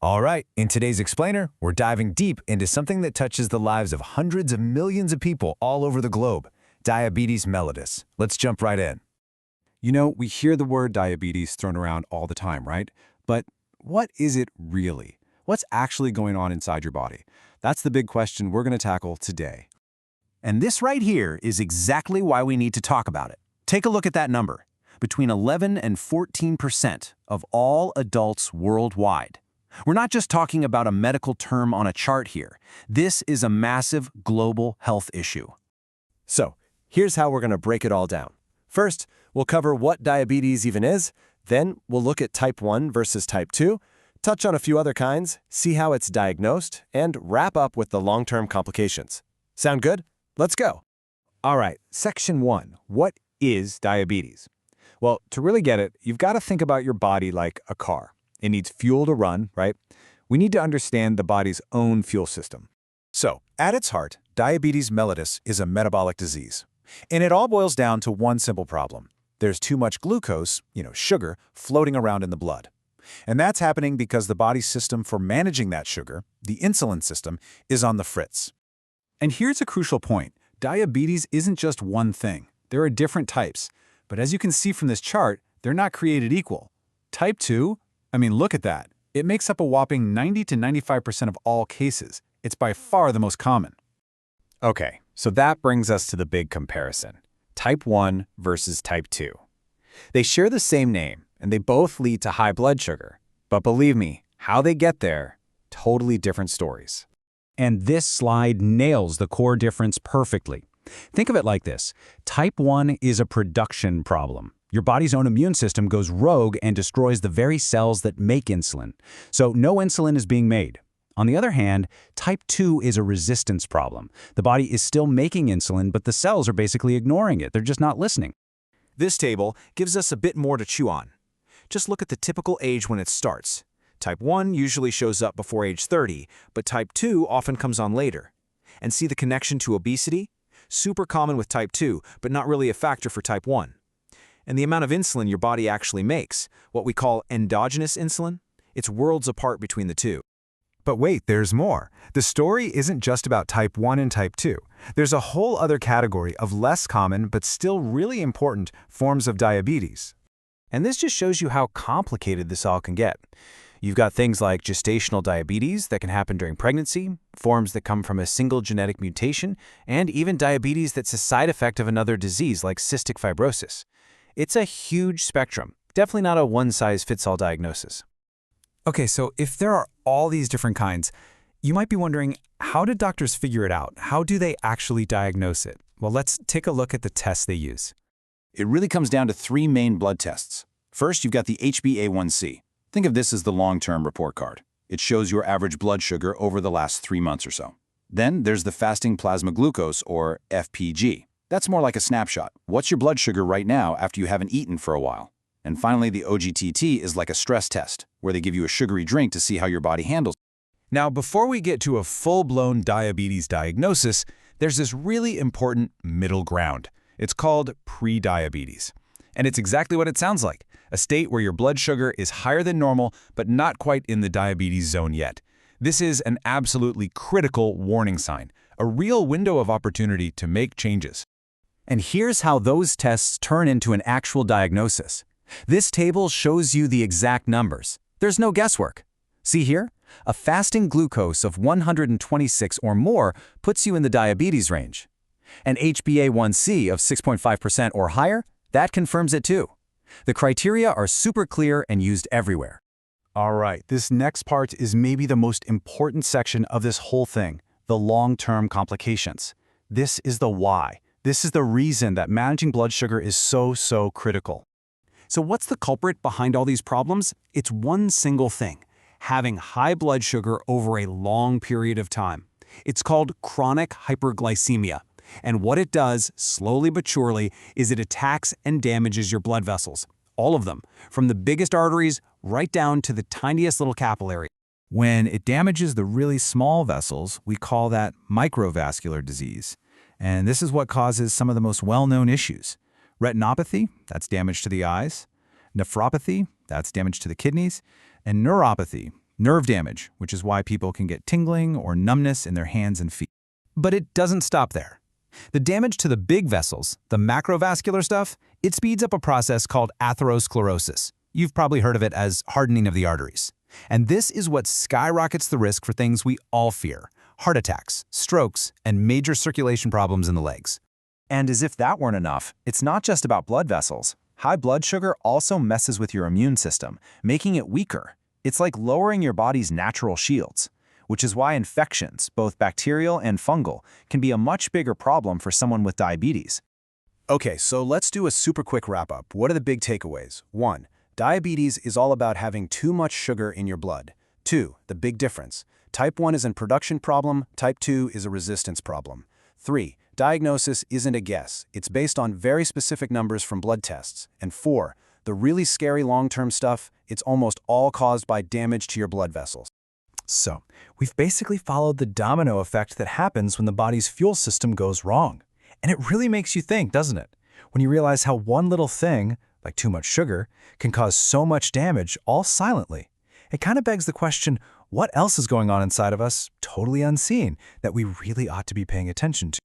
All right, in today's Explainer, we're diving deep into something that touches the lives of hundreds of millions of people all over the globe, diabetes mellitus. Let's jump right in. You know, we hear the word diabetes thrown around all the time, right? But what is it really? What's actually going on inside your body? That's the big question we're going to tackle today. And this right here is exactly why we need to talk about it. Take a look at that number. Between 11 and 14% of all adults worldwide. We're not just talking about a medical term on a chart here. This is a massive global health issue. So, here's how we're going to break it all down. First, we'll cover what diabetes even is. Then, we'll look at type 1 versus type 2, touch on a few other kinds, see how it's diagnosed, and wrap up with the long-term complications. Sound good? Let's go. All right, section 1. What is diabetes? Well, to really get it, you've got to think about your body like a car. It needs fuel to run, right? We need to understand the body's own fuel system. So, at its heart, diabetes mellitus is a metabolic disease. And it all boils down to one simple problem. There's too much glucose, sugar, floating around in the blood. And that's happening because the body's system for managing that sugar, the insulin system, is on the fritz. And here's a crucial point. Diabetes isn't just one thing. There are different types. But as you can see from this chart, they're not created equal. Type 2, look at that. It makes up a whopping 90 to 95% of all cases. It's by far the most common. Okay, so that brings us to the big comparison. Type 1 versus type 2. They share the same name, and they both lead to high blood sugar. But believe me, how they get there, totally different stories. And this slide nails the core difference perfectly. Think of it like this. Type 1 is a production problem. Your body's own immune system goes rogue and destroys the very cells that make insulin. So no insulin is being made. On the other hand, type 2 is a resistance problem. The body is still making insulin, but the cells are basically ignoring it. They're just not listening. This table gives us a bit more to chew on. Just look at the typical age when it starts. Type 1 usually shows up before age 30, but type 2 often comes on later. And see the connection to obesity? Super common with type 2, but not really a factor for type 1. And the amount of insulin your body actually makes, what we call endogenous insulin, it's worlds apart between the two. But wait, there's more. The story isn't just about type 1 and type 2. There's a whole other category of less common but still really important forms of diabetes. And this just shows you how complicated this all can get. You've got things like gestational diabetes that can happen during pregnancy, forms that come from a single genetic mutation, and even diabetes that's a side effect of another disease like cystic fibrosis. It's a huge spectrum, definitely not a one-size-fits-all diagnosis. Okay, so if there are all these different kinds, you might be wondering, how did doctors figure it out? How do they actually diagnose it? Well, let's take a look at the tests they use. It really comes down to three main blood tests. First, you've got the HbA1c. Think of this as the long-term report card. It shows your average blood sugar over the last 3 months or so. Then there's the fasting plasma glucose, or FPG. That's more like a snapshot. What's your blood sugar right now after you haven't eaten for a while? And finally, the OGTT is like a stress test, where they give you a sugary drink to see how your body handles it. Now, before we get to a full-blown diabetes diagnosis, there's this really important middle ground. It's called prediabetes. And it's exactly what it sounds like, a state where your blood sugar is higher than normal, but not quite in the diabetes zone yet. This is an absolutely critical warning sign, a real window of opportunity to make changes. And here's how those tests turn into an actual diagnosis. This table shows you the exact numbers. There's no guesswork. See here? A fasting glucose of 126 or more puts you in the diabetes range. An HbA1c of 6.5% or higher, that confirms it too. The criteria are super clear and used everywhere. All right, this next part is maybe the most important section of this whole thing, the long-term complications. This is the why. This is the reason that managing blood sugar is so critical. So what's the culprit behind all these problems? It's one single thing: having high blood sugar over a long period of time. It's called chronic hyperglycemia. And what it does, slowly but surely, is it attacks and damages your blood vessels. All of them, from the biggest arteries right down to the tiniest little capillary. When it damages the really small vessels, we call that microvascular disease. And this is what causes some of the most well-known issues. Retinopathy, that's damage to the eyes. Nephropathy, that's damage to the kidneys. And neuropathy, nerve damage, which is why people can get tingling or numbness in their hands and feet. But it doesn't stop there. The damage to the big vessels, the macrovascular stuff, it speeds up a process called atherosclerosis. You've probably heard of it as hardening of the arteries. And this is what skyrockets the risk for things we all fear: heart attacks, strokes, and major circulation problems in the legs. And as if that weren't enough, it's not just about blood vessels. High blood sugar also messes with your immune system, making it weaker. It's like lowering your body's natural shields, which is why infections, both bacterial and fungal, can be a much bigger problem for someone with diabetes. Okay, so let's do a super quick wrap-up. What are the big takeaways? 1. Diabetes is all about having too much sugar in your blood. 2. The big difference. Type 1 is a production problem, type 2 is a resistance problem. 3. Diagnosis isn't a guess. It's based on very specific numbers from blood tests. And 4. The really scary long-term stuff, it's almost all caused by damage to your blood vessels. So, we've basically followed the domino effect that happens when the body's fuel system goes wrong. And it really makes you think, doesn't it? When you realize how one little thing, like too much sugar, can cause so much damage all silently. It kind of begs the question, what else is going on inside of us, totally unseen, that we really ought to be paying attention to?